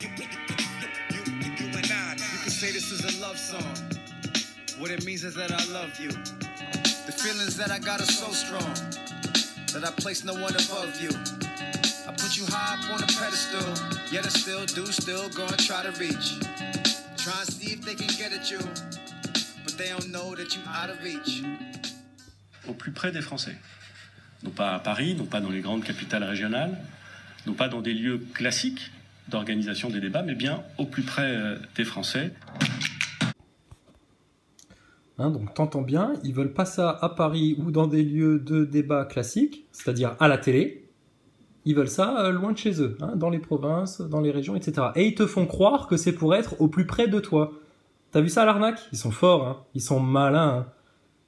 You and I, you can say this is a love song. What it means is that I love you. The feelings that I got are so strong that I place no one above you. I put you high up on a pedestal, yet I still gonna try to reach. Try and see if they can get at you, but they don't know that you out of reach. Au plus près des Français. Non pas à Paris, non pas dans les grandes capitales régionales, non pas dans des lieux classiques d'organisation des débats, mais bien au plus près des Français. Hein, donc t'entends bien, ils veulent pas ça à Paris ou dans des lieux de débat classiques, c'est-à-dire à la télé. Ils veulent ça loin de chez eux, hein, dans les provinces, dans les régions, etc. Et ils te font croire que c'est pour être au plus près de toi. T'as vu ça l'arnaque? Ils sont forts, hein, ils sont malins. Hein.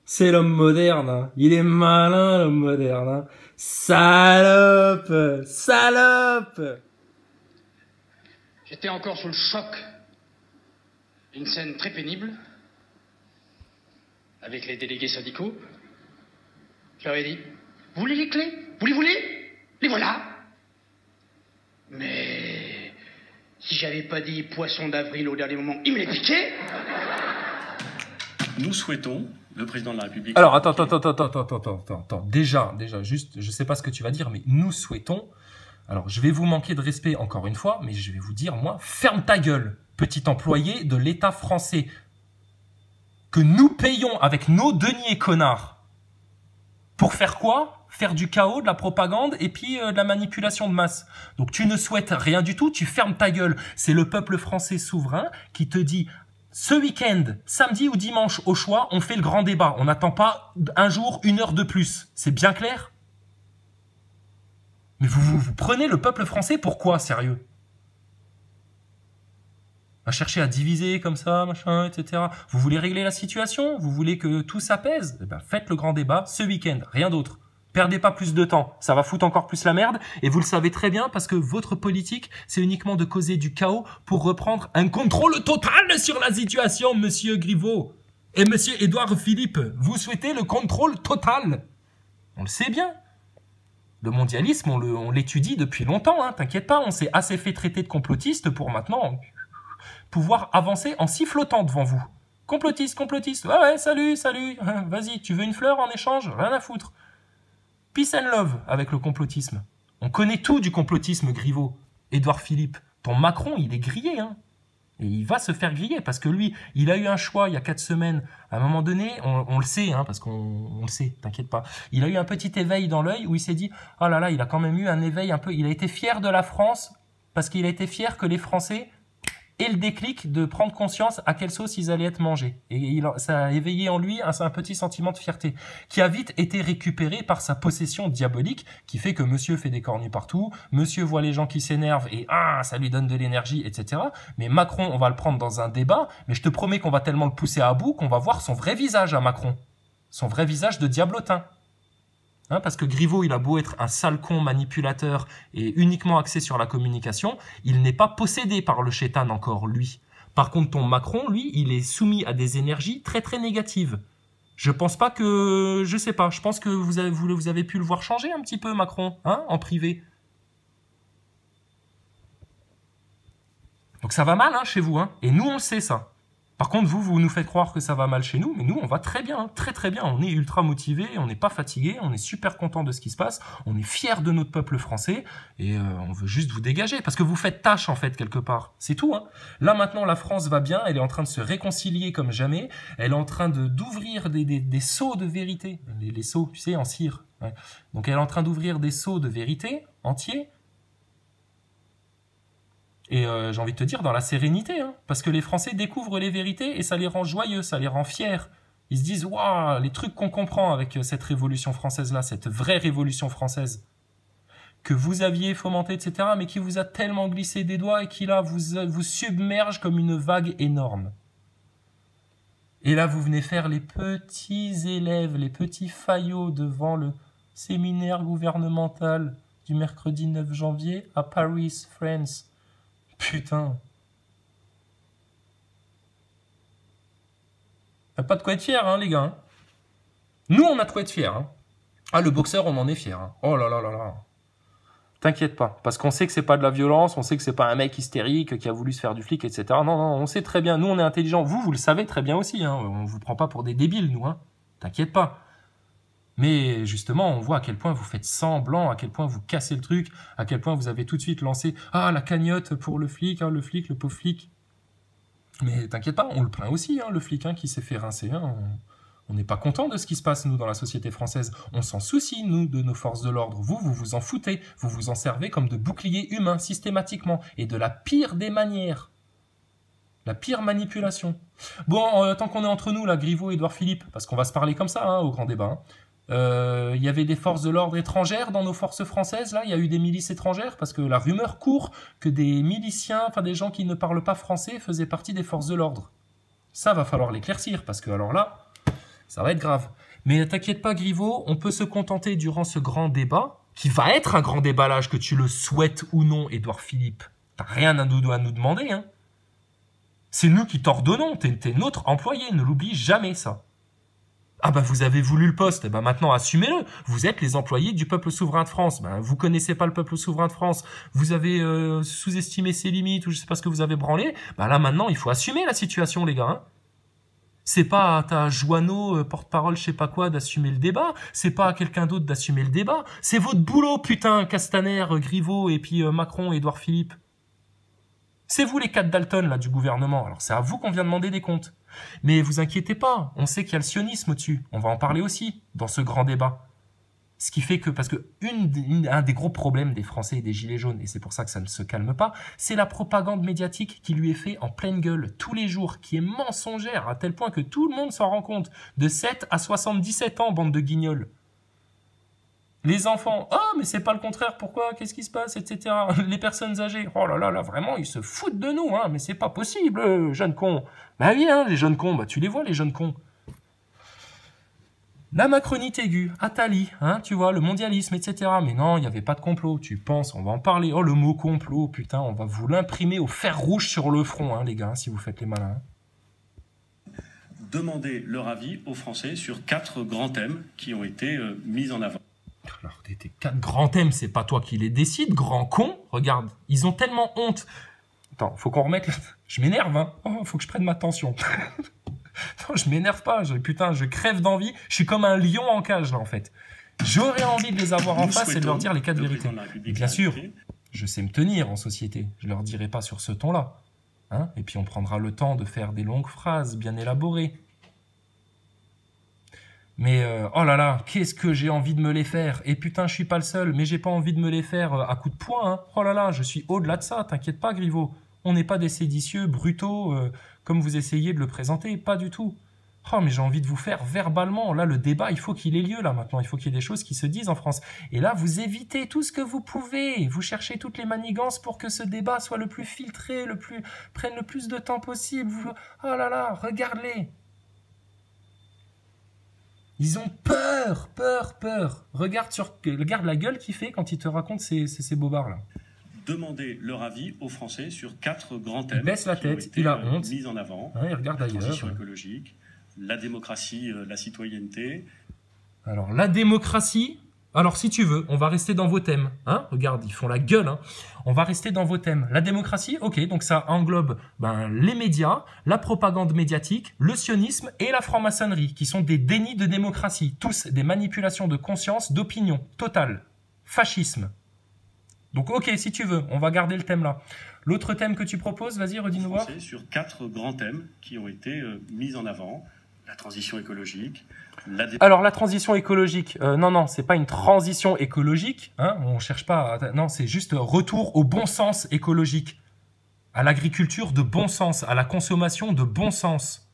C'est l'homme moderne, hein. Il est malin l'homme moderne. Hein. Salope, salope. J'étais encore sous le choc d'une scène très pénible avec les délégués syndicaux. Je leur ai dit, vous voulez les clés? Vous les voulez? Les voilà. Mais si j'avais pas dit poisson d'avril au dernier moment, il me les piquait. Nous souhaitons, le président de la République... Alors, attends. Déjà, juste, je sais pas ce que tu vas dire, mais nous souhaitons... Alors, je vais vous manquer de respect encore une fois, mais je vais vous dire, moi, ferme ta gueule, petit employé de l'État français, que nous payons avec nos deniers, connards. Pour faire quoi? Faire du chaos, de la propagande et puis de la manipulation de masse. Donc tu ne souhaites rien du tout, tu fermes ta gueule. C'est le peuple français souverain qui te dit, ce week-end, samedi ou dimanche au choix, on fait le grand débat. On n'attend pas un jour, une heure de plus. C'est bien clair? Mais vous prenez le peuple français pour quoi, sérieux? À chercher à diviser comme ça, machin, etc. Vous voulez régler la situation? Vous voulez que tout s'apaise? Eh ben, faites le grand débat ce week-end, rien d'autre. Perdez pas plus de temps, ça va foutre encore plus la merde, et vous le savez très bien parce que votre politique, c'est uniquement de causer du chaos pour reprendre un contrôle total sur la situation, monsieur Griveaux. Et monsieur Édouard Philippe, vous souhaitez le contrôle total. On le sait bien. Le mondialisme, on l'étudie depuis longtemps, hein, t'inquiète pas, on s'est assez fait traiter de complotiste pour maintenant pouvoir avancer en sifflotant devant vous. Complotiste, ouais, salut, vas-y, tu veux une fleur en échange? Rien à foutre. Peace and love avec le complotisme. On connaît tout du complotisme, Griveaux. Édouard Philippe, ton Macron, il est grillé, hein. Et il va se faire griller parce que lui, il a eu un choix il y a 4 semaines. À un moment donné, on le sait, hein, parce qu'on le sait, t'inquiète pas. Il a eu un petit éveil dans l'œil où il s'est dit, oh là là, il a quand même eu un éveil un peu, il a été fier de la France parce qu'il a été fier que les Français aient le déclic de prendre conscience à quelle sauce ils allaient être mangés. Et ça a éveillé en lui un petit sentiment de fierté qui a vite été récupéré par sa possession diabolique qui fait que monsieur fait des cornues partout, monsieur voit les gens qui s'énervent et ça lui donne de l'énergie, etc. Mais Macron, on va le prendre dans un débat, mais je te promets qu'on va tellement le pousser à bout qu'on va voir son vrai visage à Macron. Son vrai visage de diablotin. Hein, parce que Griveaux, il a beau être un sale con manipulateur et uniquement axé sur la communication, il n'est pas possédé par le chétan encore, lui. Par contre, ton Macron, lui, il est soumis à des énergies très très négatives. Je pense pas que... Je sais pas, je pense que vous avez pu le voir changer un petit peu, Macron, hein, en privé. Donc ça va mal, hein, chez vous, hein, et nous, on le sait, ça. Par contre, vous nous faites croire que ça va mal chez nous, mais nous, on va très bien, très très bien. On est ultra motivés, on n'est pas fatigués, on est super content de ce qui se passe, on est fiers de notre peuple français, et on veut juste vous dégager, parce que vous faites tâche, en fait, quelque part. C'est tout, hein. Là, maintenant, la France va bien, elle est en train de se réconcilier comme jamais, elle est en train d'ouvrir des seaux de vérité, les seaux, tu sais, en cire. Ouais. Donc, elle est en train d'ouvrir des seaux de vérité entiers, et j'ai envie de te dire, dans la sérénité, hein, parce que les Français découvrent les vérités et ça les rend joyeux, ça les rend fiers. Ils se disent, waouh, les trucs qu'on comprend avec cette révolution française-là, cette vraie révolution française, que vous aviez fomentée, etc., mais qui vous a tellement glissé des doigts et qui, là, vous submerge comme une vague énorme. Et là, vous venez faire les petits élèves, les petits faillots devant le séminaire gouvernemental du mercredi 9 janvier à Paris, France. Putain. T'as pas de quoi être fier, hein, les gars. Hein. Nous, on a de quoi être fier. Hein. Ah, le boxeur, on en est fier. Hein. Oh là là là là. T'inquiète pas, parce qu'on sait que c'est pas de la violence, on sait que c'est pas un mec hystérique qui a voulu se faire du flic, etc. Non, non, on sait très bien. Nous, on est intelligents. Vous le savez très bien aussi. Hein. On vous prend pas pour des débiles, nous. Hein. T'inquiète pas. Mais justement, on voit à quel point vous faites semblant, à quel point vous cassez le truc, à quel point vous avez tout de suite lancé « Ah, la cagnotte pour le flic, hein, le pauvre flic ». Mais t'inquiète pas, on le plaint aussi, hein, le flic qui s'est fait rincer. Hein. On n'est pas content de ce qui se passe, nous, dans la société française. On s'en soucie, nous, de nos forces de l'ordre. Vous vous en foutez. Vous vous en servez comme de bouclier humain, systématiquement. Et de la pire des manières. La pire manipulation. Bon, tant qu'on est entre nous, là, Griveaux et Édouard Philippe, parce qu'on va se parler comme ça, hein, au grand débat, hein. Il y avait des forces de l'ordre étrangères dans nos forces françaises, là, il y a eu des milices étrangères, parce que la rumeur court que des miliciens, enfin des gens qui ne parlent pas français, faisaient partie des forces de l'ordre. Ça va falloir l'éclaircir, parce que alors là, ça va être grave. Mais t'inquiète pas, Griveaux, on peut se contenter durant ce grand débat, qui va être un grand débat là, que tu le souhaites ou non, Édouard Philippe. T'as rien à nous demander, hein. C'est nous qui t'ordonnons, t'es notre employé, ne l'oublie jamais ça. Ah bah vous avez voulu le poste, bah maintenant assumez-le. Vous êtes les employés du peuple souverain de France. Bah, vous connaissez pas le peuple souverain de France. Vous avez sous-estimé ses limites ou je sais pas ce que vous avez branlé. Bah là maintenant il faut assumer la situation les gars. Hein. C'est pas à ta Joanneau, porte-parole je sais pas quoi, d'assumer le débat. C'est pas à quelqu'un d'autre d'assumer le débat. C'est votre boulot putain, Castaner, Griveaux et puis Macron et Édouard Philippe. C'est vous les 4 Dalton là du gouvernement. Alors c'est à vous qu'on vient demander des comptes. Mais vous inquiétez pas, on sait qu'il y a le sionisme au-dessus. On va en parler aussi dans ce grand débat. Ce qui fait que, parce que un des gros problèmes des Français et des Gilets jaunes, et c'est pour ça que ça ne se calme pas, c'est la propagande médiatique qui lui est faite en pleine gueule tous les jours, qui est mensongère à tel point que tout le monde s'en rend compte. De 7 à 77 ans, bande de guignols. Les enfants, ah mais c'est pas le contraire, pourquoi, qu'est-ce qui se passe, etc. Les personnes âgées, oh là là, là vraiment ils se foutent de nous, hein, mais c'est pas possible, jeunes cons. Bah oui, hein, les jeunes cons, bah tu les vois les jeunes cons. La macronite aiguë, Attali, hein, tu vois, le mondialisme, etc. Mais non, il n'y avait pas de complot, tu penses, on va en parler. Oh le mot complot, putain, on va vous l'imprimer au fer rouge sur le front, hein, les gars, si vous faites les malins. Demandez leur avis aux Français sur 4 grands thèmes qui ont été mis en avant. Alors, tes 4 grands thèmes, c'est pas toi qui les décides, grand con. Regarde, ils ont tellement honte. Attends, faut qu'on remette... Je m'énerve, hein. Oh, faut que je prenne ma tension. Non, je m'énerve pas. Putain, je crève d'envie. Je suis comme un lion en cage, là, en fait. J'aurais envie de les avoir en face et de leur dire les 4 vérités. Et bien sûr, je sais me tenir en société. Je leur dirai pas sur ce ton-là. Hein, et puis, on prendra le temps de faire des longues phrases bien élaborées. Mais oh là là, qu'est-ce que j'ai envie de me les faire. Et putain, je suis pas le seul, mais j'ai pas envie de me les faire à coups de poing. Hein. Oh là là, je suis au-delà de ça, t'inquiète pas, Griveaux. On n'est pas des séditieux, brutaux, comme vous essayez de le présenter, pas du tout. Oh, mais j'ai envie de vous faire verbalement. Là, le débat, il faut qu'il ait lieu, là, maintenant. Il faut qu'il y ait des choses qui se disent en France. Et là, vous évitez tout ce que vous pouvez. Vous cherchez toutes les manigances pour que ce débat soit le plus filtré, prenne le plus de temps possible. Oh là là, regarde-les. Ils ont peur, peur, peur. Regarde la gueule qu'il fait quand il te raconte ces bobards-là. Demandez leur avis aux Français sur 4 grands thèmes. Il baisse la tête, il a honte. Mis en avant. Ouais, il regarde la ailleurs. transition écologique, la démocratie, la citoyenneté. Alors, la démocratie... Alors, si tu veux, on va rester dans vos thèmes. Hein, regarde, ils font la gueule. Hein. On va rester dans vos thèmes. La démocratie, ok, donc ça englobe les médias, la propagande médiatique, le sionisme et la franc-maçonnerie, qui sont des dénis de démocratie. Tous des manipulations de conscience, d'opinion, totale. Fascisme. Donc, ok, si tu veux, on va garder le thème là. L'autre thème que tu proposes, vas-y, redis-nous voir. Sur 4 grands thèmes qui ont été mis en avant. La transition écologique. Alors la transition écologique, non, c'est pas une transition écologique, hein, on cherche pas, non, c'est juste retour au bon sens écologique, à l'agriculture de bon sens, à la consommation de bon sens.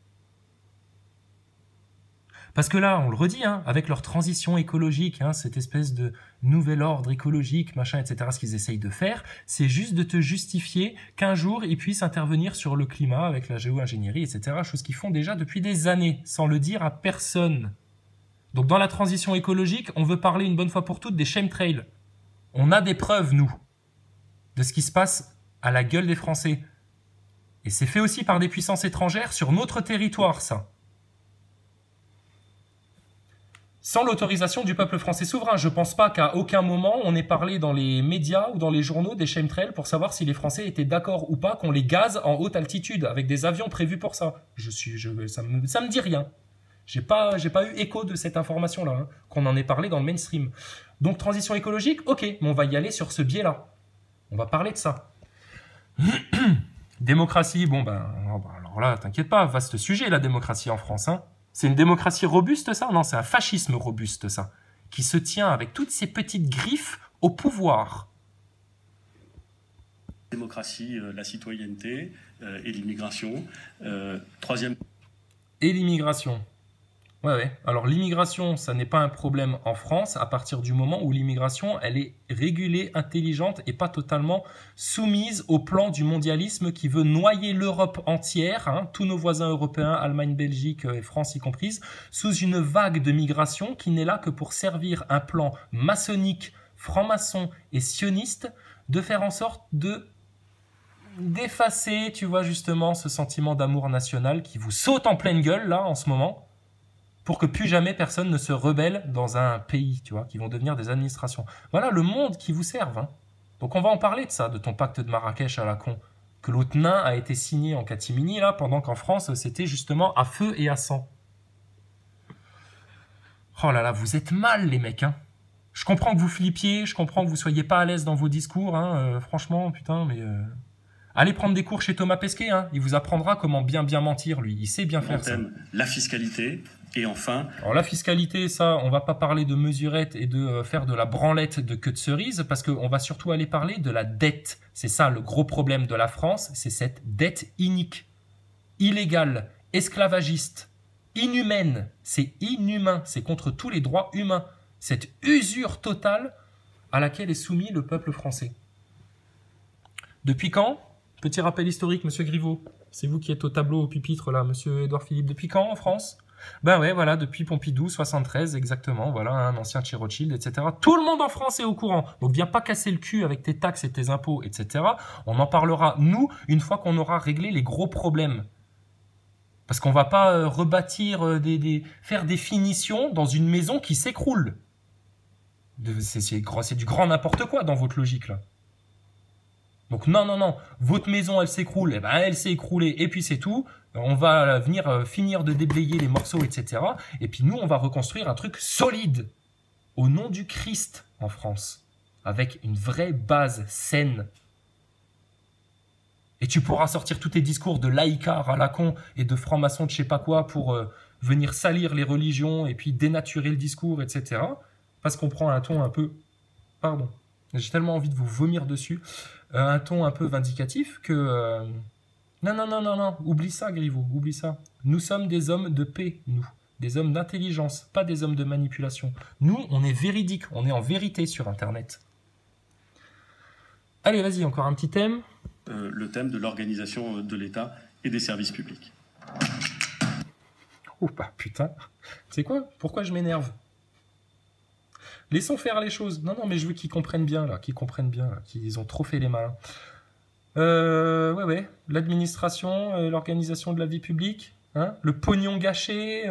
Parce que là, on le redit, hein, avec leur transition écologique, hein, cette espèce de nouvel ordre écologique, machin, etc., ce qu'ils essayent de faire, c'est juste de te justifier qu'un jour, ils puissent intervenir sur le climat avec la géo-ingénierie, etc., chose qu'ils font déjà depuis des années, sans le dire à personne. Donc dans la transition écologique, on veut parler une bonne fois pour toutes des chemtrails. On a des preuves, nous, de ce qui se passe à la gueule des Français. Et c'est fait aussi par des puissances étrangères sur notre territoire, ça. sans l'autorisation du peuple français souverain. Je pense pas qu'à aucun moment on ait parlé dans les médias ou dans les journaux des chemtrails pour savoir si les Français étaient d'accord ou pas qu'on les gaze en haute altitude avec des avions prévus pour ça. Ça me dit rien. J'ai pas eu écho de cette information-là, hein, qu'on en ait parlé dans le mainstream. Donc transition écologique, ok, mais on va y aller sur ce biais-là. On va parler de ça. Démocratie, bon ben, alors là, t'inquiète pas, vaste sujet la démocratie en France, hein. C'est une démocratie robuste, ça? Non, c'est un fascisme robuste, ça, qui se tient avec toutes ses petites griffes au pouvoir. Démocratie, la citoyenneté et l'immigration. Troisième. Et l'immigration. Ouais. Alors l'immigration, ça n'est pas un problème en France à partir du moment où l'immigration, elle est régulée, intelligente et pas totalement soumise au plan du mondialisme qui veut noyer l'Europe entière, hein, tous nos voisins européens, Allemagne, Belgique et France y comprise, sous une vague de migration qui n'est là que pour servir un plan maçonnique, franc-maçon et sioniste de faire en sorte d'effacer, tu vois, justement, ce sentiment d'amour national qui vous saute en pleine gueule, là, en ce moment, pour que plus jamais personne ne se rebelle dans un pays, tu vois, qui vont devenir des administrations. Voilà le monde qui vous serve, hein. Donc on va en parler de ça, de ton pacte de Marrakech à la con, que l'autre nain a été signé en catimini, là, pendant qu'en France, c'était justement à feu et à sang. Oh là là, vous êtes mal, les mecs, hein. Je comprends que vous flippiez, je comprends que vous soyez pas à l'aise dans vos discours, hein, franchement, putain, mais... Allez prendre des cours chez Thomas Pesquet, hein. Il vous apprendra comment bien mentir, lui. Il sait bien faire ça. La fiscalité, et enfin... Alors la fiscalité, ça, on va pas parler de mesurette et de faire de la branlette de queue de cerise, parce qu'on va surtout aller parler de la dette. C'est ça le gros problème de la France, c'est cette dette inique, illégale, esclavagiste, inhumaine. C'est inhumain, c'est contre tous les droits humains. Cette usure totale à laquelle est soumis le peuple français. Depuis quand? Petit rappel historique, monsieur Griveaux. C'est vous qui êtes au tableau, au pupitre, là, monsieur Édouard Philippe. Depuis quand, en France? Ben ouais, voilà, depuis Pompidou, 73, exactement. Voilà, un ancien chez Rothschild, etc. Tout le monde en France est au courant. Donc, viens pas casser le cul avec tes taxes et tes impôts, etc. On en parlera, nous, une fois qu'on aura réglé les gros problèmes. Parce qu'on va pas rebâtir, faire des finitions dans une maison qui s'écroule. C'est du grand n'importe quoi dans votre logique, là. Donc non, votre maison elle s'écroule, eh ben elle s'est écroulée et puis c'est tout. On va venir finir de déblayer les morceaux, etc. Et puis nous on va reconstruire un truc solide au nom du Christ en France, avec une vraie base saine. Et tu pourras sortir tous tes discours de laïcard à la con et de franc-maçon de je sais pas quoi pour venir salir les religions et puis dénaturer le discours, etc. Parce qu'on prend un ton un peu... Pardon, j'ai tellement envie de vous vomir dessus. Un ton un peu vindicatif que... Non, oublie ça, Griveaux, oublie ça. Nous sommes des hommes de paix, nous. Des hommes d'intelligence, pas des hommes de manipulation. Nous, on est véridique, on est en vérité sur Internet. Allez, vas-y, encore un petit thème. Le thème de l'organisation de l'État et des services publics. Oh bah putain, c'est quoi? Pourquoi je m'énerve? Laissons faire les choses. Non, mais je veux qu'ils comprennent bien, là. Qu'ils ont trop fait les malins. Ouais. L'administration, l'organisation de la vie publique, hein, le pognon gâché,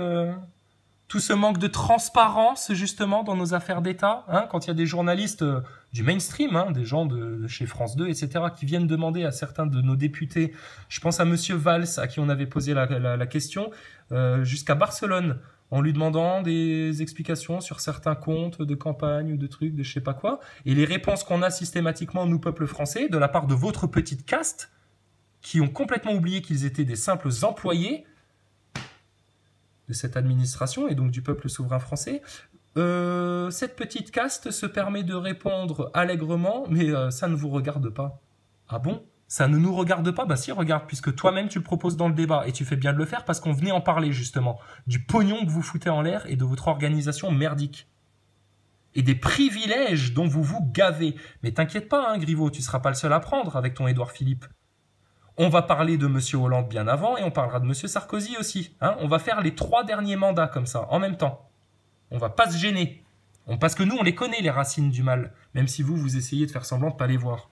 tout ce manque de transparence, justement, dans nos affaires d'État, hein, quand il y a des journalistes du mainstream, hein, des gens de chez France 2, etc., qui viennent demander à certains de nos députés, je pense à monsieur Valls, à qui on avait posé la question, jusqu'à Barcelone, en lui demandant des explications sur certains comptes de campagne ou de trucs, de je sais pas quoi. Et les réponses qu'on a systématiquement, nous, peuple français, de la part de votre petite caste, qui ont complètement oublié qu'ils étaient des simples employés de cette administration et donc du peuple souverain français, cette petite caste se permet de répondre allègrement, mais ça ne vous regarde pas. Ah bon ? Ça ne nous regarde pas? Bah si, regarde, puisque toi-même tu le proposes dans le débat, et tu fais bien de le faire parce qu'on venait en parler justement, du pognon que vous foutez en l'air et de votre organisation merdique. Et des privilèges dont vous vous gavez. Mais t'inquiète pas, hein, Griveaux, tu seras pas le seul à prendre avec ton Édouard Philippe. On va parler de monsieur Hollande bien avant, et on parlera de monsieur Sarkozy aussi. Hein. On va faire les 3 derniers mandats comme ça, en même temps. On va pas se gêner. Parce que nous, on les connaît, les racines du mal, même si vous essayez de faire semblant de pas les voir.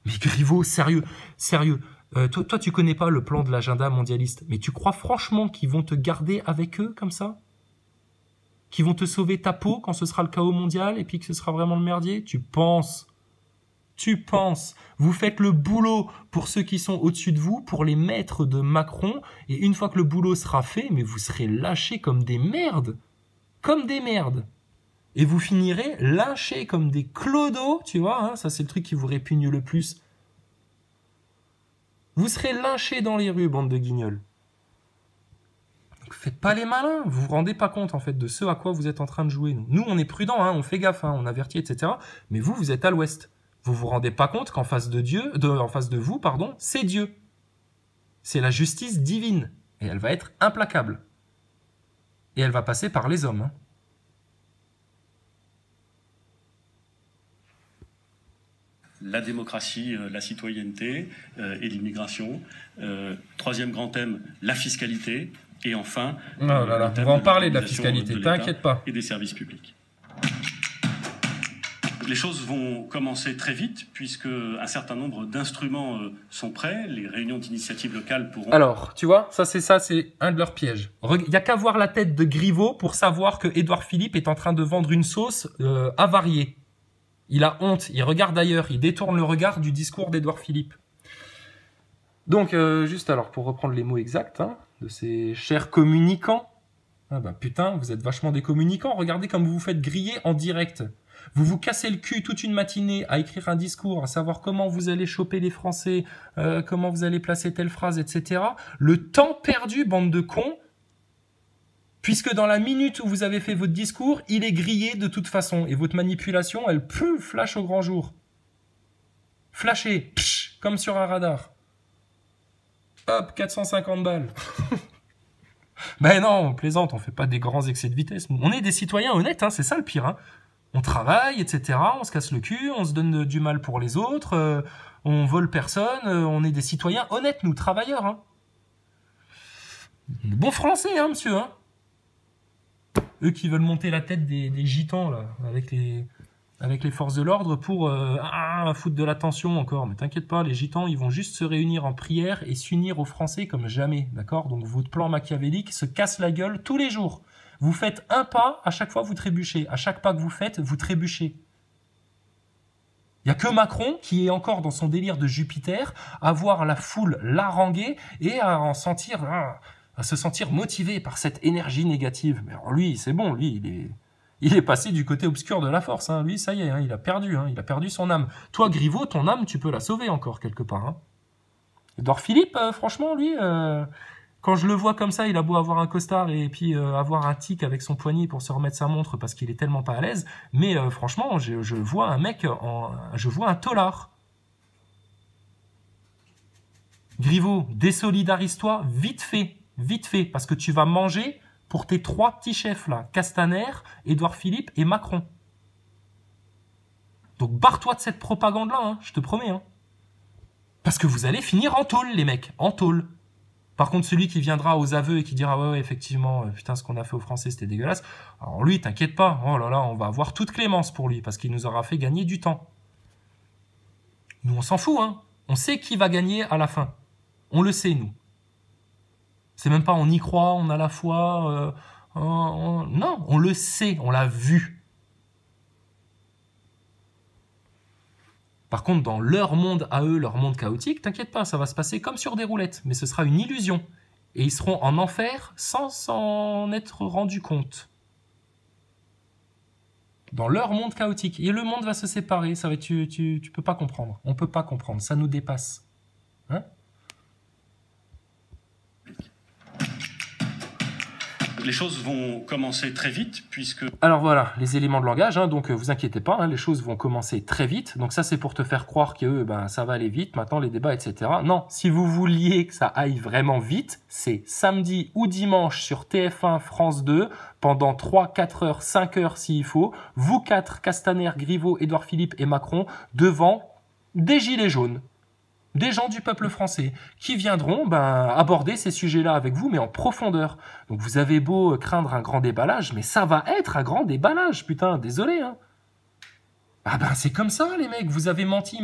Mais Griveaux, sérieux, toi tu connais pas le plan de l'agenda mondialiste, mais tu crois franchement qu'ils vont te garder avec eux comme ça? qui vont te sauver ta peau quand ce sera le chaos mondial et puis que ce sera vraiment le merdier? Tu penses. Vous faites le boulot pour ceux qui sont au-dessus de vous, pour les maîtres de Macron, et une fois que le boulot sera fait, mais vous serez lâchés comme des merdes. Comme des merdes. Et vous finirez lâchés comme des clodos, tu vois, hein, ça c'est le truc qui vous répugne le plus. Vous serez lynchés dans les rues, bande de guignols. Donc faites pas les malins, vous vous rendez pas compte en fait de ce à quoi vous êtes en train de jouer. Nous on est prudents, hein, on fait gaffe, hein, on avertit, etc. Mais vous êtes à l'ouest. Vous vous rendez pas compte qu'en face de vous, c'est Dieu. C'est la justice divine. Et elle va être implacable. Et elle va passer par les hommes. Hein. La démocratie, la citoyenneté et l'immigration. Troisième grand thème, la fiscalité. Et enfin, on va en parler de la fiscalité, t'inquiète pas. Et des services publics. Les choses vont commencer très vite puisque un certain nombre d'instruments sont prêts. Les réunions d'initiative locale pourront... Alors, tu vois, c'est un de leurs pièges. Il n'y a qu'à voir la tête de Griveaux pour savoir que Édouard Philippe est en train de vendre une sauce avariée. Il a honte, il regarde ailleurs, il détourne le regard du discours d'Édouard Philippe. Donc, juste alors, pour reprendre les mots exacts de ces chers communicants. Ah bah putain, vous êtes vachement des communicants. Regardez comme vous vous faites griller en direct. Vous vous cassez le cul toute une matinée à écrire un discours, à savoir comment vous allez choper les Français, comment vous allez placer telle phrase, etc. Le temps perdu, bande de cons, puisque dans la minute où vous avez fait votre discours, il est grillé de toute façon. Et votre manipulation, elle flash au grand jour. Flasher, psh, comme sur un radar. Hop, 450 balles. Ben non, on plaisante, on fait pas des grands excès de vitesse. On est des citoyens honnêtes, hein, c'est ça le pire, hein. On travaille, etc. On se casse le cul, on se donne du mal pour les autres, on vole personne, on est des citoyens honnêtes, nous, travailleurs. Hein. Bon français, hein, monsieur. Hein. Eux qui veulent monter la tête des gitans, là, avec les forces de l'ordre pour foutre de la tension encore. Mais t'inquiète pas, les gitans, ils vont juste se réunir en prière et s'unir aux Français comme jamais, d'accord? Donc votre plan machiavélique se casse la gueule tous les jours. Vous faites un pas, à chaque fois vous trébuchez. À chaque pas que vous faites, vous trébuchez. Il n'y a que Macron qui est encore dans son délire de Jupiter, à voir la foule l'haranguer et à se sentir motivé par cette énergie négative. Mais alors lui, c'est bon, lui, il est passé du côté obscur de la force. Hein. Lui, ça y est, hein, il a perdu son âme. Toi, Griveaux, ton âme, tu peux la sauver encore quelque part. Hein. Édouard Philippe, franchement, lui... Quand je le vois comme ça, il a beau avoir un costard et puis avoir un tic avec son poignet pour se remettre sa montre parce qu'il est tellement pas à l'aise. Mais franchement, je vois un mec, je vois un tolard. Griveaux, désolidarise-toi vite fait, parce que tu vas manger pour tes 3 petits chefs là, Castaner, Édouard Philippe et Macron. Donc barre-toi de cette propagande-là, hein, je te promets. Hein. Parce que vous allez finir en tôle, les mecs, en tôle. Par contre, celui qui viendra aux aveux et qui dira ouais, effectivement, putain, ce qu'on a fait aux Français, c'était dégueulasse. Alors lui, t'inquiète pas, oh là là, on va avoir toute clémence pour lui parce qu'il nous aura fait gagner du temps. Nous, on s'en fout, hein. On sait qui va gagner à la fin. On le sait, nous. C'est même pas on y croit, on a la foi. Non, on le sait, on l'a vu. Par contre, dans leur monde à eux, leur monde chaotique, t'inquiète pas, ça va se passer comme sur des roulettes, mais ce sera une illusion. Et ils seront en enfer sans s'en être rendus compte. Dans leur monde chaotique. Et le monde va se séparer, ça va être, tu peux pas comprendre. On peut pas comprendre, ça nous dépasse. Hein ? Les choses vont commencer très vite puisque... Alors voilà, les éléments de langage, hein, donc vous inquiétez pas, hein, les choses vont commencer très vite. Donc ça c'est pour te faire croire que ça va aller vite, maintenant les débats, etc. Non, si vous vouliez que ça aille vraiment vite, c'est samedi ou dimanche sur TF1, France 2, pendant 3, 4 heures, 5 heures s'il faut, vous 4, Castaner, Griveaux, Édouard Philippe et Macron, devant des gilets jaunes. Des gens du peuple français qui viendront aborder ces sujets-là avec vous, mais en profondeur. Donc vous avez beau craindre un grand déballage, mais ça va être un grand déballage, putain, désolé. Hein. C'est comme ça, les mecs. Vous avez menti.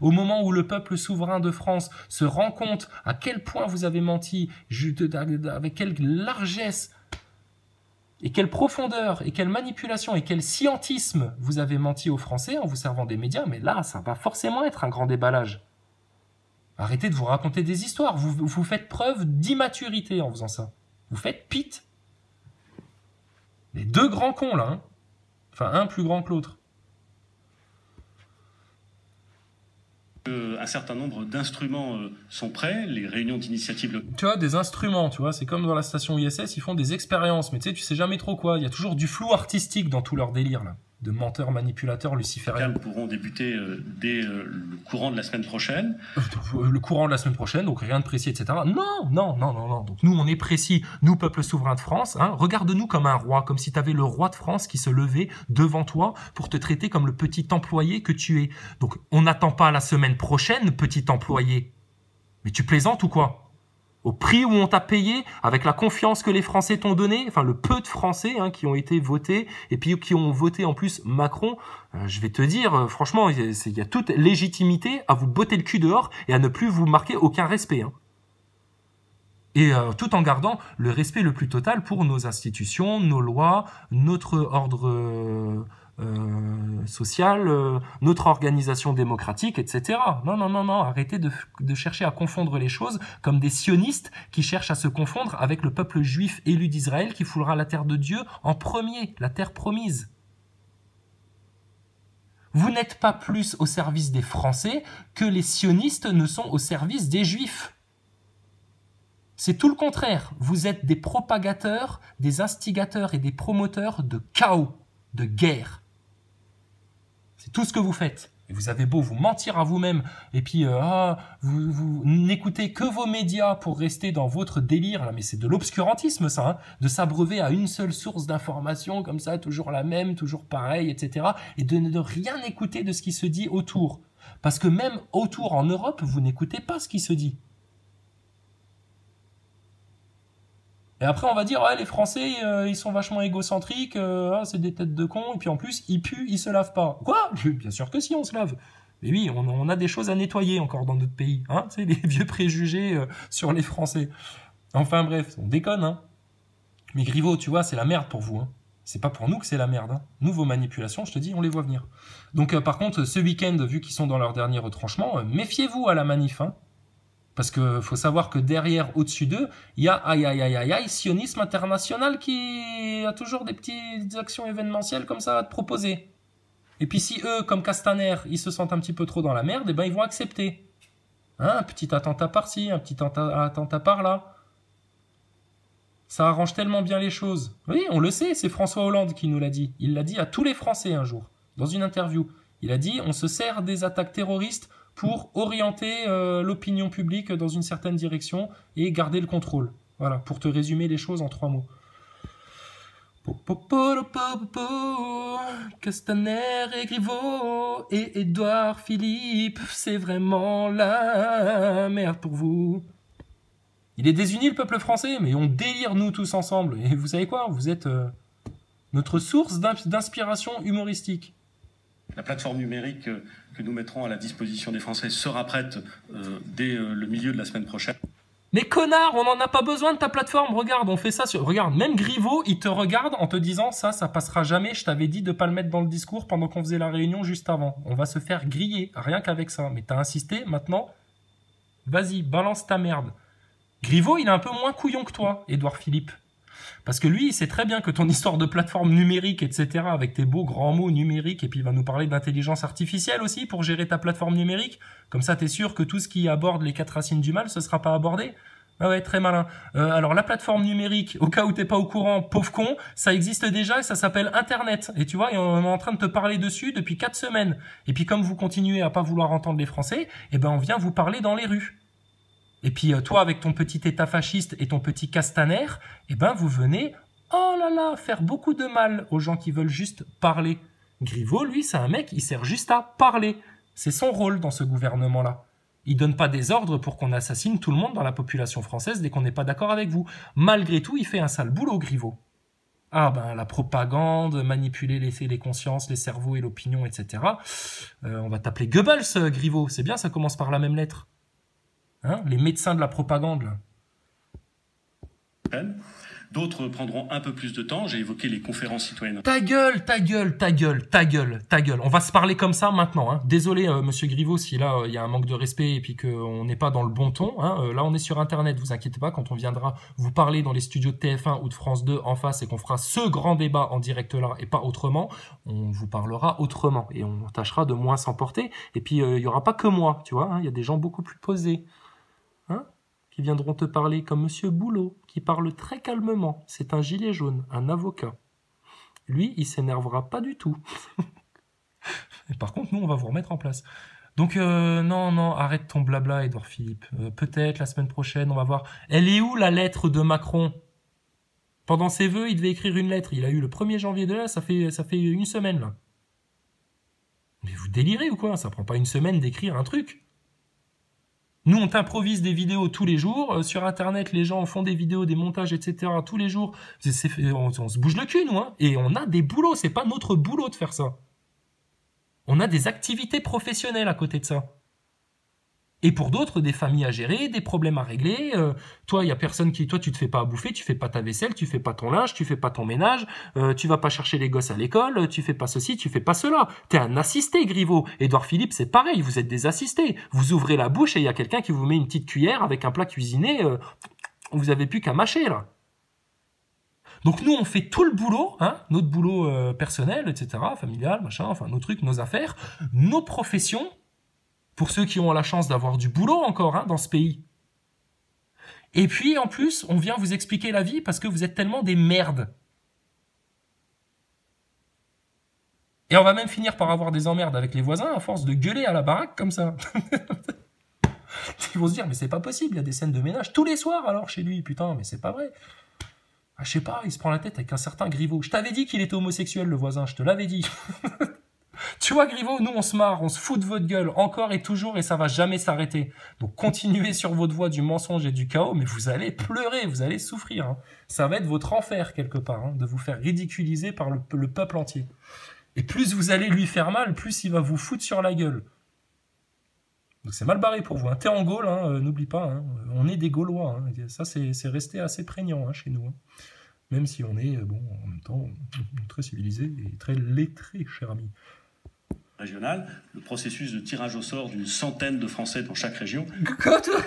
Au moment où le peuple souverain de France se rend compte à quel point vous avez menti, avec quelle largesse. Et quelle profondeur, et quelle manipulation, et quel scientisme vous avez menti aux Français en vous servant des médias, mais là, ça va forcément être un grand déballage. Arrêtez de vous raconter des histoires, vous faites preuve d'immaturité en faisant ça. Vous faites pite. Les deux grands cons, là, hein. Enfin, un plus grand que l'autre. Un certain nombre d'instruments sont prêts, les réunions d'initiative. Tu vois, des instruments, tu vois, c'est comme dans la station ISS, ils font des expériences, mais tu sais jamais trop quoi. Il y a toujours du flou artistique dans tout leur délire, là, de menteurs, manipulateurs, lucifériens. Pourront débuter dès le courant de la semaine prochaine. Le courant de la semaine prochaine, donc rien de précis, etc. Non. Donc nous, on est précis, nous, peuple souverain de France. Hein, regarde-nous comme un roi, comme si tu avais le roi de France qui se levait devant toi pour te traiter comme le petit employé que tu es. Donc on n'attend pas la semaine prochaine, petit employé. Mais tu plaisantes ou quoi ? Au prix où on t'a payé, avec la confiance que les Français t'ont donnée, enfin le peu de Français qui ont été votés, et puis qui ont voté en plus Macron, je vais te dire, franchement, il y a toute légitimité à vous botter le cul dehors et à ne plus vous marquer aucun respect. Hein. Et tout en gardant le respect le plus total pour nos institutions, nos lois, notre ordre social, notre organisation démocratique, etc. Non, arrêtez de chercher à confondre les choses comme des sionistes qui cherchent à se confondre avec le peuple juif élu d'Israël qui foulera la terre de Dieu en premier, la terre promise. Vous n'êtes pas plus au service des Français que les sionistes ne sont au service des Juifs. C'est tout le contraire. Vous êtes des propagateurs, des instigateurs et des promoteurs de chaos, de guerre. C'est tout ce que vous faites. Et vous avez beau vous mentir à vous-même, et puis vous n'écoutez que vos médias pour rester dans votre délire, là, mais c'est de l'obscurantisme ça, hein, de s'abreuver à une seule source d'information, comme ça, toujours la même, toujours pareil, etc. Et de ne rien écouter de ce qui se dit autour. Parce que même autour en Europe, vous n'écoutez pas ce qui se dit. Et après, on va dire, ouais, les Français, ils sont vachement égocentriques, c'est des têtes de cons, et puis en plus, ils puent, ils se lavent pas. Quoi ? Bien sûr que si, on se lave. Mais oui, on a des choses à nettoyer encore dans notre pays. Hein, c'est les vieux préjugés sur les Français. Enfin bref, on déconne. Hein. Mais Griveaux, tu vois, c'est la merde pour vous. Hein. C'est pas pour nous que c'est la merde. Hein. Nous, vos manipulations, je te dis, on les voit venir. Donc par contre, ce week-end, vu qu'ils sont dans leur dernier retranchement, méfiez-vous à la manif. Hein. Parce que faut savoir que derrière, au-dessus d'eux, il y a sionisme international qui a toujours des petites actions événementielles comme ça à te proposer. Et puis si eux, comme Castaner, ils se sentent un petit peu trop dans la merde, eh ben ils vont accepter. Hein, un petit attentat par-ci, un petit attentat par-là. Ça arrange tellement bien les choses. Oui, on le sait, c'est François Hollande qui nous l'a dit. Il l'a dit à tous les Français un jour, dans une interview. Il a dit, on se sert des attaques terroristes pour orienter l'opinion publique dans une certaine direction et garder le contrôle. Voilà, pour te résumer les choses en 3 mots. Castaner et Griveaux et Édouard Philippe, c'est vraiment la merde pour vous. Il est désuni le peuple français, mais on délire nous tous ensemble. Et vous savez quoi ? Vous êtes notre source d'inspiration humoristique. La plateforme numérique que nous mettrons à la disposition des Français sera prête dès le milieu de la semaine prochaine. Mais connard, on n'en a pas besoin de ta plateforme. Regarde, on fait ça sur... Regarde, même Griveaux, il te regarde en te disant ça passera jamais. Je t'avais dit de pas le mettre dans le discours pendant qu'on faisait la réunion juste avant. On va se faire griller, rien qu'avec ça. Mais t'as insisté, maintenant, vas-y, balance ta merde. Griveaux, il est un peu moins couillon que toi, Édouard Philippe. Parce que lui, il sait très bien que ton histoire de plateforme numérique, etc., avec tes beaux grands mots numériques, et puis il va nous parler d'intelligence artificielle aussi pour gérer ta plateforme numérique. Comme ça, t'es sûr que tout ce qui aborde les 4 racines du mal, ce sera pas abordé. Ah ouais, très malin. Alors, la plateforme numérique, au cas où t'es pas au courant, pauvre con, ça existe déjà et ça s'appelle Internet. Et tu vois, on est en train de te parler dessus depuis 4 semaines. Et puis, comme vous continuez à pas vouloir entendre les Français, eh ben, on vient vous parler dans les rues. Et puis toi, avec ton petit état fasciste et ton petit Castaner, eh ben vous venez, oh là là, faire beaucoup de mal aux gens qui veulent juste parler. Griveaux, lui, c'est un mec, il sert juste à parler. C'est son rôle dans ce gouvernement-là. Il donne pas des ordres pour qu'on assassine tout le monde dans la population française dès qu'on n'est pas d'accord avec vous. Malgré tout, il fait un sale boulot, Griveaux. Ah ben, la propagande, manipuler les consciences, les cerveaux et l'opinion, etc. On va t'appeler Goebbels, Griveaux. C'est bien, ça commence par la même lettre. Hein, les médecins de la propagande, là. D'autres prendront un peu plus de temps. J'ai évoqué les conférences citoyennes. Ta gueule, ta gueule, ta gueule, ta gueule, ta gueule. On va se parler comme ça maintenant. Hein. Désolé, monsieur Griveaux, si là, il y a un manque de respect et puis qu'on n'est pas dans le bon ton. Hein. Là, on est sur Internet, vous inquiétez pas. Quand on viendra vous parler dans les studios de TF1 ou de France 2 en face et qu'on fera ce grand débat en direct là et pas autrement, on vous parlera autrement et on tâchera de moins s'emporter. Et puis, il y aura pas que moi, tu vois. Hein. Il y a des gens beaucoup plus posés. Hein, qui viendront te parler comme monsieur Boulot, qui parle très calmement. C'est un gilet jaune, un avocat. Lui, il s'énervera pas du tout. Et par contre, nous, on va vous remettre en place. Donc, non, arrête ton blabla, Édouard Philippe. Peut-être la semaine prochaine, on va voir. Elle est où la lettre de Macron? Pendant ses vœux, il devait écrire une lettre. Il a eu le 1er janvier de là, ça fait une semaine, là. Mais vous délirez ou quoi? Ça prend pas une semaine d'écrire un truc. Nous, on t'improvise des vidéos tous les jours. Sur Internet, les gens font des vidéos, des montages, etc. tous les jours. On se bouge le cul, nous. Hein. Et on a des boulots. C'est pas notre boulot de faire ça. On a des activités professionnelles à côté de ça. Et pour d'autres, des familles à gérer, des problèmes à régler. Toi, il y a personne qui... Toi, tu te fais pas à bouffer, tu fais pas ta vaisselle, tu fais pas ton linge, tu fais pas ton ménage, tu vas pas chercher les gosses à l'école, tu fais pas ceci, tu fais pas cela. T'es un assisté, Griveaux. Édouard Philippe, c'est pareil, vous êtes des assistés. Vous ouvrez la bouche et il y a quelqu'un qui vous met une petite cuillère avec un plat cuisiné. Vous avez plus qu'à mâcher, là. Donc nous, on fait tout le boulot, hein, notre boulot personnel, etc., familial, machin, enfin, nos trucs, nos affaires, nos professions, pour ceux qui ont la chance d'avoir du boulot encore hein, dans ce pays. Et puis, en plus, on vient vous expliquer la vie parce que vous êtes tellement des merdes. Et on va même finir par avoir des emmerdes avec les voisins à force de gueuler à la baraque comme ça. Ils vont se dire, mais c'est pas possible, il y a des scènes de ménage tous les soirs alors chez lui, putain, mais c'est pas vrai. Ah, je sais pas, il se prend la tête avec un certain Griveaux. Je t'avais dit qu'il était homosexuel, le voisin, je te l'avais dit. Tu vois, Griveaux, nous, on se marre, on se fout de votre gueule, encore et toujours, et ça va jamais s'arrêter. Donc, continuez sur votre voie du mensonge et du chaos, mais vous allez pleurer, vous allez souffrir. Hein. Ça va être votre enfer, quelque part, hein, de vous faire ridiculiser par le peuple entier. Et plus vous allez lui faire mal, plus il va vous foutre sur la gueule. Donc, c'est mal barré pour vous. Hein. T'es en Gaule, hein, n'oublie pas, hein, on est des Gaulois. Hein, ça, c'est resté assez prégnant hein, chez nous. Hein. Même si on est, bon, en même temps, très civilisé et très lettré, cher ami. Régional, le processus de tirage au sort d'une centaine de Français dans chaque région. Quoi, toi?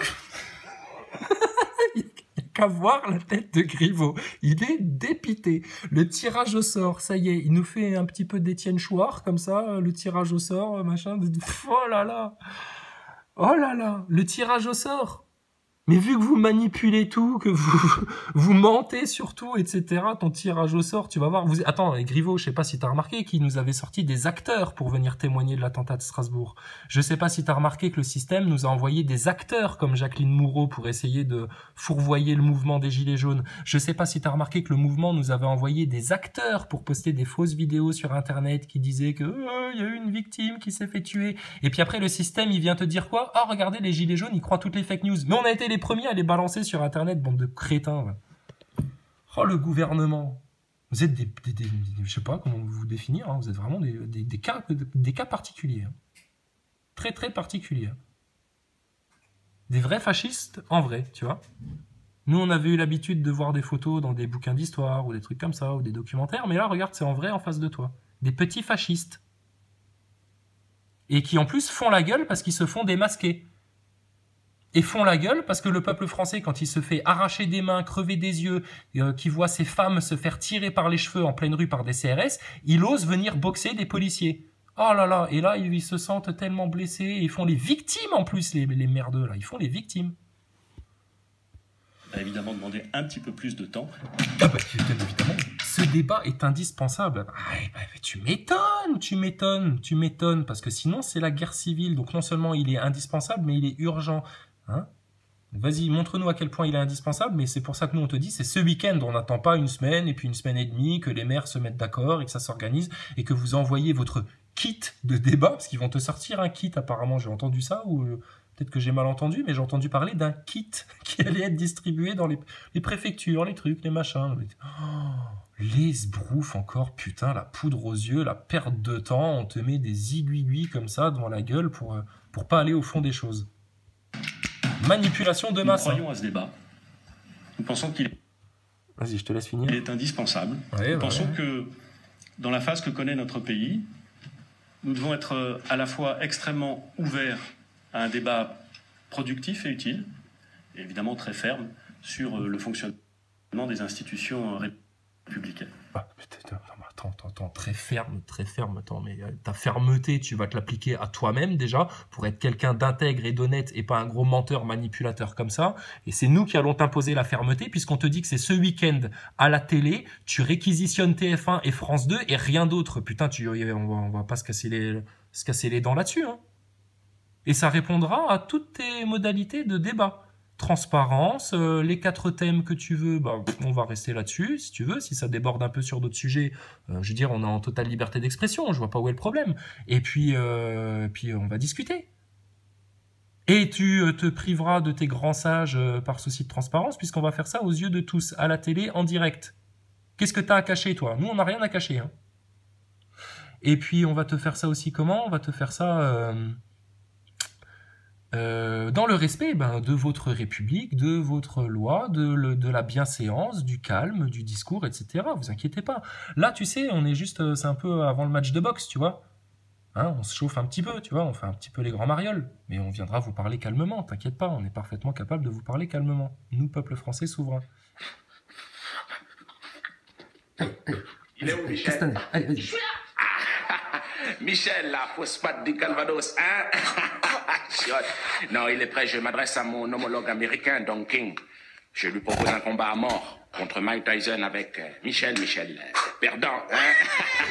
Il n'y a qu'à voir la tête de Griveaux. Il est dépité. Le tirage au sort, ça y est, il nous fait un petit peu d'Étienne Chouard, comme ça, le tirage au sort, machin. Oh là là! Oh là là! Le tirage au sort! Mais vu que vous manipulez tout, que vous mentez surtout, etc., ton tirage au sort, tu vas voir... Attends, Griveaux, je sais pas si t'as remarqué qu'il nous avait sorti des acteurs pour venir témoigner de l'attentat de Strasbourg. Je sais pas si t'as remarqué que le système nous a envoyé des acteurs comme Jacqueline Moureau pour essayer de fourvoyer le mouvement des Gilets jaunes. Je sais pas si t'as remarqué que le mouvement nous avait envoyé des acteurs pour poster des fausses vidéos sur Internet qui disaient que y a eu une victime qui s'est fait tuer. Et puis après, le système, il vient te dire quoi? Ah, regardez, les Gilets jaunes, ils croient toutes les fake news. Mais on a été les premiers à les balancer sur Internet, bande de crétins. Ouais. Oh, le gouvernement. Vous êtes je sais pas comment vous définir, hein. Vous êtes vraiment des cas particuliers. Hein. Très, très particuliers. Des vrais fascistes en vrai, tu vois. Nous, on avait eu l'habitude de voir des photos dans des bouquins d'histoire ou des trucs comme ça, ou des documentaires, mais là, regarde, c'est en vrai en face de toi. Des petits fascistes. Et qui, en plus, font la gueule parce qu'ils se font démasquer. Et font la gueule parce que le peuple français, quand il se fait arracher des mains, crever des yeux, qui voit ses femmes se faire tirer par les cheveux en pleine rue par des CRS, il ose venir boxer des policiers. Oh là là, et là, ils se sentent tellement blessés, et ils font les victimes en plus, les merdeux, là, ils font les victimes. On a évidemment demandé un petit peu plus de temps. Ah bah, évidemment, ce débat est indispensable. Ah, bah, tu m'étonnes, parce que sinon, c'est la guerre civile, donc non seulement il est indispensable, mais il est urgent. Hein? Vas-y, montre-nous à quel point il est indispensable, mais c'est pour ça que nous on te dit, c'est ce week-end, on n'attend pas une semaine et puis une semaine et demie, que les maires se mettent d'accord et que ça s'organise et que vous envoyez votre kit de débat, parce qu'ils vont te sortir un kit apparemment, j'ai entendu ça, ou peut-être que j'ai mal entendu, mais j'ai entendu parler d'un kit qui allait être distribué dans les préfectures, les trucs, les machins. Les sbroufs encore, putain, la poudre aux yeux, la perte de temps, on te met des aiguilles comme ça devant la gueule pour pas aller au fond des choses. Manipulation de masse. Nous croyons à ce débat. Nous pensons qu'il est... Vas-y, je te laisse finir. Il est indispensable. Nous pensons que dans la phase que connaît notre pays, nous devons être à la fois extrêmement ouverts à un débat productif et utile, et évidemment très ferme sur le fonctionnement des institutions républicaines. Ah, attends, très ferme, attends, mais ta fermeté, tu vas te l'appliquer à toi-même déjà, pour être quelqu'un d'intègre et d'honnête et pas un gros menteur manipulateur comme ça, et c'est nous qui allons t'imposer la fermeté, puisqu'on te dit que c'est ce week-end à la télé, tu réquisitionnes TF1 et France 2 et rien d'autre. Putain, on va pas se casser les dents là-dessus, hein. Et ça répondra à toutes tes modalités de débat. Transparence, les 4 thèmes que tu veux, bah, on va rester là-dessus, si tu veux. Si ça déborde un peu sur d'autres sujets, je veux dire, on est en totale liberté d'expression, je vois pas où est le problème. Et puis on va discuter. Et tu te priveras de tes grands sages par souci de transparence, puisqu'on va faire ça aux yeux de tous, à la télé, en direct. Qu'est-ce que tu as à cacher, toi? Nous, on n'a rien à cacher. Hein. Et puis, on va te faire ça aussi comment? On va te faire ça... dans le respect de votre République, de votre loi, de la bienséance, du calme, du discours, etc. Vous inquiétez pas. Là, tu sais, on est juste, c'est un peu avant le match de boxe, tu vois. Hein, on se chauffe un petit peu, tu vois, on fait un petit peu les grands marioles. Mais on viendra vous parler calmement, t'inquiète pas, on est parfaitement capable de vous parler calmement. Nous, peuple français souverain. Il est où, Michel? Allez, vas-y. Je suis là. Michel, la fausse patte du Calvados, hein? Non, il est prêt, je m'adresse à mon homologue américain, Don King. Je lui propose un combat à mort contre Mike Tyson avec Michel, perdant, hein?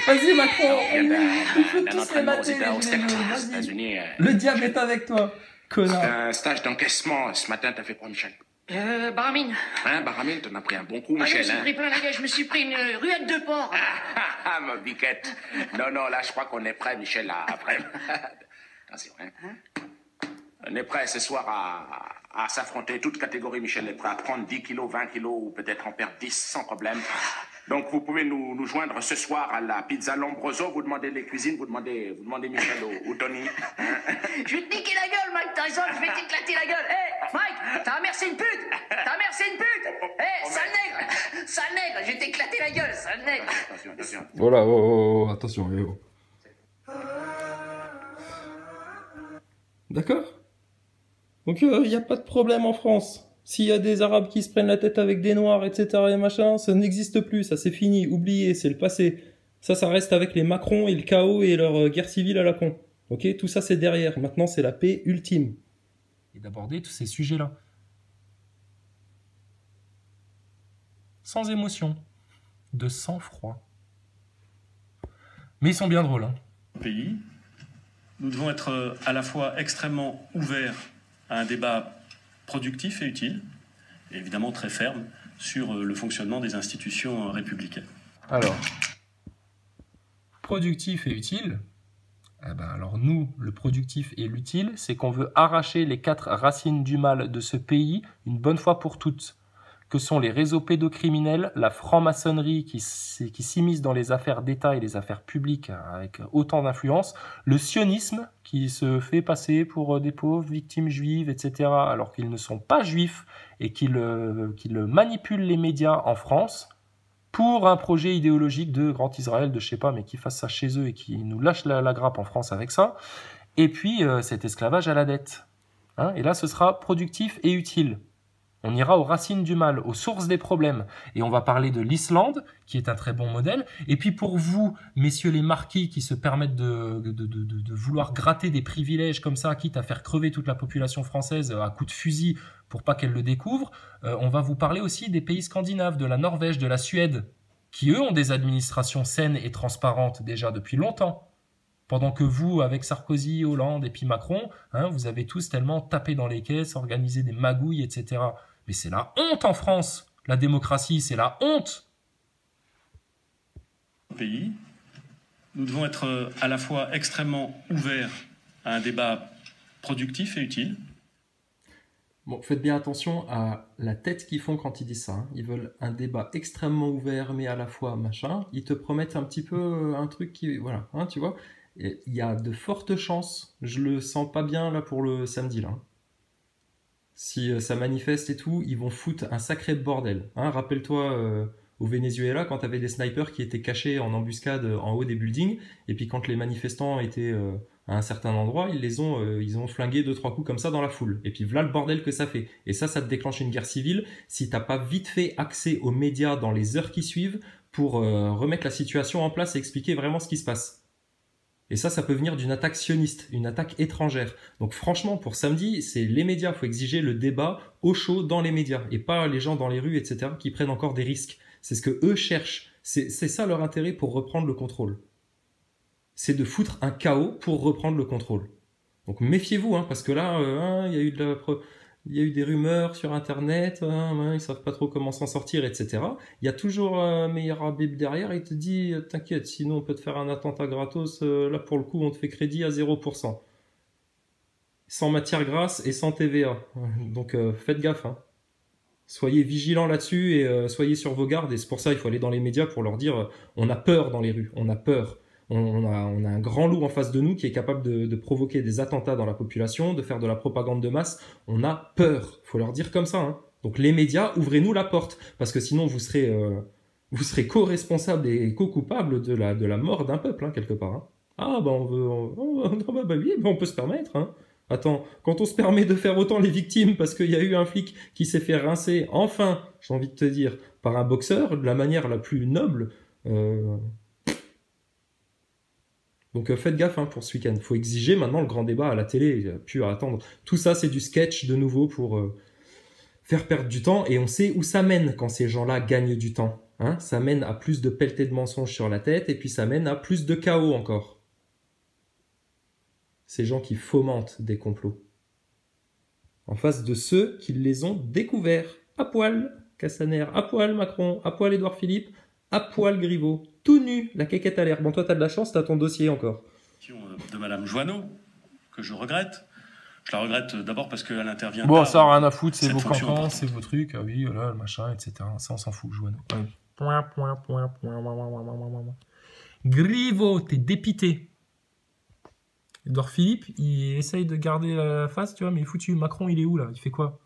Vas-y, Macron, il faut tous les mater, aux États-Unis. Le diable est avec toi, connard. Un stage d'encaissement, ce matin, t'as fait quoi, Michel? Baramine. Hein, Baramine, t'en as pris un bon coup, Michel, Je me suis pris plein la gueule, je me suis pris une ruelle de porc. Ah, ma biquette. Non, là, je crois qu'on est prêt, Michel, après. Attention, hein? On est prêt ce soir à s'affronter. Toute catégorie, Michel est prêt à prendre 10 kilos, 20 kilos ou peut-être en perdre 10 sans problème. Donc, vous pouvez nous joindre ce soir à la pizza Lombroso. Vous demandez les cuisines, vous demandez Michel ou Tony. Je vais te niquer la gueule, Mike Tyson, je vais t'éclater la gueule. Hé, Mike, ta mère c'est une pute. Hé, sale nègre, je vais t'éclater la gueule, sale nègre. Attention. Voilà, attention. D'accord? Donc, il n'y a pas de problème en France. S'il y a des Arabes qui se prennent la tête avec des Noirs, etc. et machin, ça n'existe plus, ça c'est fini, oublié, c'est le passé. Ça reste avec les Macron et le chaos et leur guerre civile à la con. Ok? Tout ça c'est derrière. Maintenant c'est la paix ultime. Et d'aborder tous ces sujets-là. Sans émotion. De sang-froid. Mais ils sont bien drôles, hein. Pays, nous devons être à la fois extrêmement ouverts à un débat productif et utile, et évidemment très ferme sur le fonctionnement des institutions républicaines. Alors, productif et utile, alors nous, le productif et l'utile, c'est qu'on veut arracher les 4 racines du mal de ce pays une bonne fois pour toutes, que sont les réseaux pédocriminels, la franc-maçonnerie qui s'immisce dans les affaires d'État et les affaires publiques avec autant d'influence, le sionisme qui se fait passer pour des pauvres victimes juives, etc., alors qu'ils ne sont pas juifs et qu'ils manipulent les médias en France pour un projet idéologique de Grand Israël, de je sais pas, mais qui fasse ça chez eux et qui nous lâche la grappe en France avec ça, et puis cet esclavage à la dette. Hein, et là, ce sera productif et utile. On ira aux racines du mal, aux sources des problèmes. Et on va parler de l'Islande, qui est un très bon modèle. Et puis pour vous, messieurs les marquis, qui se permettent de vouloir gratter des privilèges comme ça, quitte à faire crever toute la population française à coups de fusil pour pas qu'elle le découvre, on va vous parler aussi des pays scandinaves, de la Norvège, de la Suède, qui eux ont des administrations saines et transparentes déjà depuis longtemps. Pendant que vous, avec Sarkozy, Hollande et puis Macron, vous avez tous tellement tapé dans les caisses, organisé des magouilles, etc. Mais c'est la honte en France. La démocratie, c'est la honte. Pays, nous devons être à la fois extrêmement ouverts à un débat productif et utile. Bon, faites bien attention à la tête qu'ils font quand ils disent ça. Ils veulent un débat extrêmement ouvert, mais à la fois machin. Ils te promettent un petit peu un truc qui... Voilà, tu vois. Il y a de fortes chances, je le sens pas bien là pour le samedi là. si ça manifeste et tout, ils vont foutre un sacré bordel. Hein, rappelle-toi au Venezuela, quand tu avais des snipers qui étaient cachés en embuscade en haut des buildings, et puis quand les manifestants étaient à un certain endroit, ils ont flingué 2-3 coups comme ça dans la foule. Et puis voilà le bordel que ça fait. Et ça te déclenche une guerre civile si t'as pas vite fait accès aux médias dans les heures qui suivent pour remettre la situation en place et expliquer vraiment ce qui se passe. Et ça peut venir d'une attaque sioniste, une attaque étrangère. Donc franchement, pour samedi, c'est les médias. Il faut exiger le débat au chaud dans les médias et pas les gens dans les rues, etc., qui prennent encore des risques. C'est ce que eux cherchent. C'est ça leur intérêt pour reprendre le contrôle. C'est de foutre un chaos pour reprendre le contrôle. Donc méfiez-vous, hein, parce que là, il y a eu des rumeurs sur Internet, ils savent pas trop comment s'en sortir, etc. Il y a toujours Meir Habib derrière, il te dit « T'inquiète, sinon on peut te faire un attentat gratos, là pour le coup on te fait crédit à 0%. » Sans matière grasse et sans TVA. Donc faites gaffe. Hein. Soyez vigilants là-dessus et soyez sur vos gardes. Et c'est pour ça qu'il faut aller dans les médias pour leur dire on a peur dans les rues, on a peur. On a un grand loup en face de nous qui est capable de provoquer des attentats dans la population, de faire de la propagande de masse. On a peur. Faut leur dire comme ça. Hein. Donc les médias, ouvrez-nous la porte. Parce que sinon, vous serez co-responsable et co-coupable de la mort d'un peuple, hein, quelque part. Hein. Ah, on peut se permettre. Hein. Attends, quand on se permet de faire autant les victimes parce qu'il y a eu un flic qui s'est fait rincer, enfin, j'ai envie de te dire, par un boxeur, de la manière la plus noble... Donc faites gaffe hein, pour ce week-end. Il faut exiger maintenant le grand débat à la télé. Il n'y a plus à attendre. Tout ça, c'est du sketch de nouveau pour faire perdre du temps. Et on sait où ça mène quand ces gens-là gagnent du temps. Hein, ça mène à plus de pelletés de mensonges sur la tête. Et puis ça mène à plus de chaos encore. Ces gens qui fomentent des complots. En face de ceux qui les ont découverts. À poil Castaner, à poil Macron, à poil Édouard Philippe, à poil Griveaux. Tout nu, la caquette à l'air. Bon, toi, t'as de la chance, t'as ton dossier encore. De Madame Joanneau, que je regrette. Je la regrette d'abord parce qu'elle intervient. Bon, ça n'a rien à foutre, c'est vos campagnes, c'est vos trucs, oui, voilà, le machin, etc. Ça, on s'en fout, Joanneau. Griveaux, t'es dépité. Edouard Philippe, il essaye de garder la face, tu vois, mais il est foutu. Macron, il est où, là? Il fait quoi?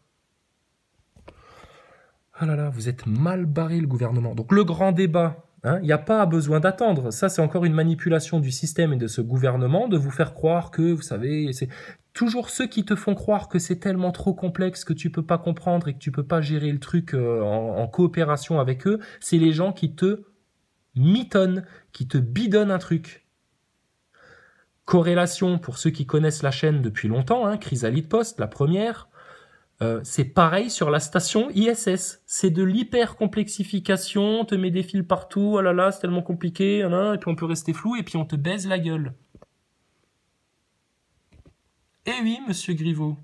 Ah là là, vous êtes mal barré, le gouvernement. Donc, le grand débat... Il n'y a pas besoin d'attendre. Ça, c'est encore une manipulation du système et de ce gouvernement de vous faire croire que, vous savez, c'est toujours ceux qui te font croire que c'est tellement trop complexe que tu peux pas comprendre et que tu peux pas gérer le truc en coopération avec eux. C'est les gens qui te mitonnent, qui te bidonnent un truc. Corrélation, pour ceux qui connaissent la chaîne depuis longtemps, hein, Chrysalide Post, la première... c'est pareil sur la station ISS. C'est de l'hyper-complexification, on te met des fils partout, oh là là, c'est tellement compliqué, et puis on peut rester flou, et puis on te baise la gueule. Eh oui, monsieur Griveaux.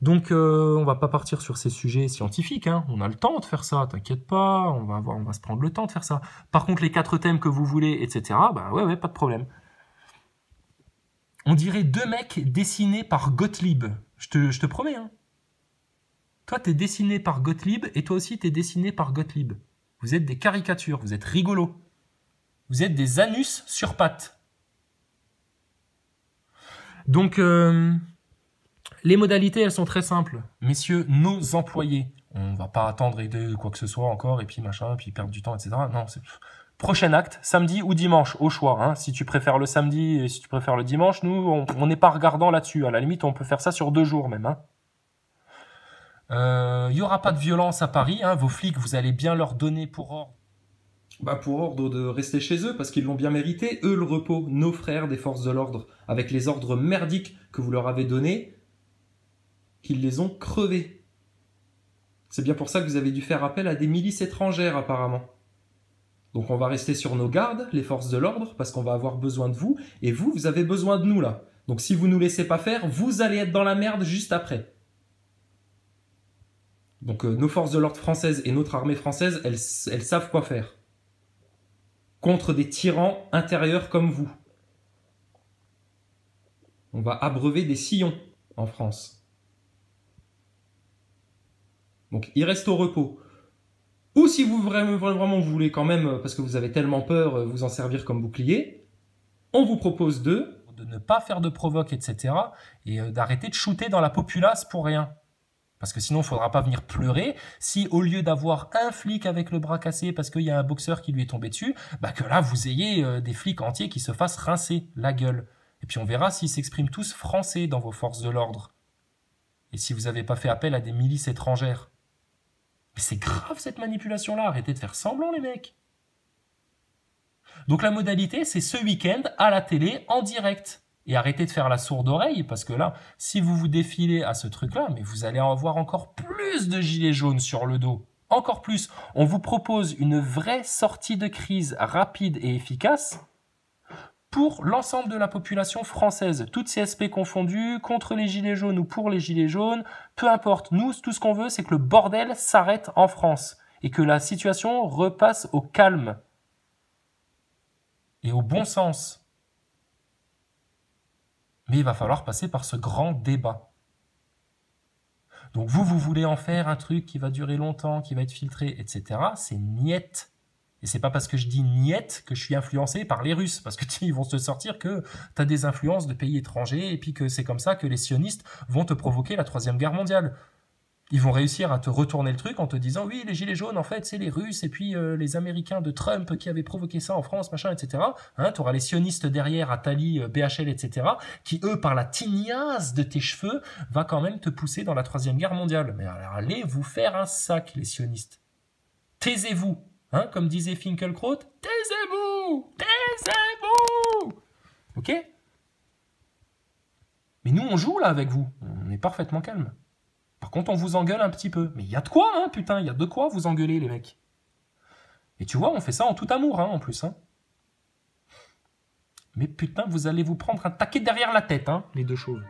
Donc, on va pas partir sur ces sujets scientifiques, hein. On a le temps de faire ça, t'inquiète pas, on va se prendre le temps de faire ça. Par contre, les 4 thèmes que vous voulez, etc., bah ouais, pas de problème. On dirait 2 mecs dessinés par Gottlieb. Je te promets, hein. Toi, t'es dessiné par Gottlieb et toi aussi, t'es dessiné par Gottlieb. Vous êtes des caricatures, vous êtes rigolos. Vous êtes des anus sur pattes. Donc, les modalités, elles sont très simples. Messieurs, nos employés, on va pas attendre de quoi que ce soit encore et puis machin, puis perdre du temps, etc. Non, c'est... Prochain acte, samedi ou dimanche, au choix. Hein. Si tu préfères le samedi et si tu préfères le dimanche, nous, on n'est pas regardant là-dessus. À la limite, on peut faire ça sur 2 jours même. Il n'y aura pas de violence à Paris. Hein. Vos flics, vous allez bien leur donner pour ordre. Pour ordre de rester chez eux, parce qu'ils l'ont bien mérité. Eux, le repos, nos frères des forces de l'ordre, avec les ordres merdiques que vous leur avez donnés, qu'ils les ont crevés. C'est bien pour ça que vous avez dû faire appel à des milices étrangères, apparemment. Donc on va rester sur nos gardes, les forces de l'ordre, parce qu'on va avoir besoin de vous, et vous, vous avez besoin de nous, là. Donc si vous nous laissez pas faire, vous allez être dans la merde juste après. Donc nos forces de l'ordre françaises et notre armée française, elles savent quoi faire. Contre des tyrans intérieurs comme vous. On va abreuver des sillons en France. Donc il reste au repos. Ou si vous vraiment vous voulez quand même, parce que vous avez tellement peur, vous en servir comme bouclier, on vous propose de de ne pas faire de provoque, etc. Et d'arrêter de shooter dans la populace pour rien. Parce que sinon, il ne faudra pas venir pleurer si, au lieu d'avoir un flic avec le bras cassé parce qu'il y a un boxeur qui lui est tombé dessus, bah que là, vous ayez des flics entiers qui se fassent rincer la gueule. Et puis on verra s'ils s'expriment tous français dans vos forces de l'ordre. Et si vous n'avez pas fait appel à des milices étrangères. Mais c'est grave cette manipulation-là, arrêtez de faire semblant les mecs. Donc la modalité, c'est ce week-end à la télé, en direct. Et arrêtez de faire la sourde oreille, parce que là, si vous vous défilez à ce truc-là, mais vous allez en avoir encore plus de gilets jaunes sur le dos. Encore plus. On vous propose une vraie sortie de crise rapide et efficace pour l'ensemble de la population française. Toutes CSP confondues, contre les gilets jaunes ou pour les gilets jaunes, peu importe. Nous, tout ce qu'on veut, c'est que le bordel s'arrête en France et que la situation repasse au calme et au bon sens. Mais il va falloir passer par ce grand débat. Donc vous voulez en faire un truc qui va durer longtemps, qui va être filtré, etc. C'est niette. Et c'est pas parce que je dis niette que je suis influencé par les Russes, parce que ils vont te sortir que tu as des influences de pays étrangers, et puis que c'est comme ça que les sionistes vont te provoquer la 3e guerre mondiale. Ils vont réussir à te retourner le truc en te disant oui, les gilets jaunes, en fait, c'est les Russes et puis les Américains de Trump qui avaient provoqué ça en France, machin, etc. Hein, tu auras les sionistes derrière, Attali, BHL, etc., qui, eux, par la tignasse de tes cheveux, va quand même te pousser dans la 3e guerre mondiale. Mais alors, allez vous faire un sac, les sionistes. Taisez-vous. Hein, comme disait Finkielkraut, taisez-vous. Taisez-vous. Ok? Mais nous, on joue là avec vous. On est parfaitement calme. Par contre, on vous engueule un petit peu. Mais il y a de quoi, hein, putain, il y a de quoi vous engueuler, les mecs. Et tu vois, on fait ça en tout amour, hein, en plus. Hein. Mais putain, vous allez vous prendre un taquet derrière la tête, hein, les deux chauves.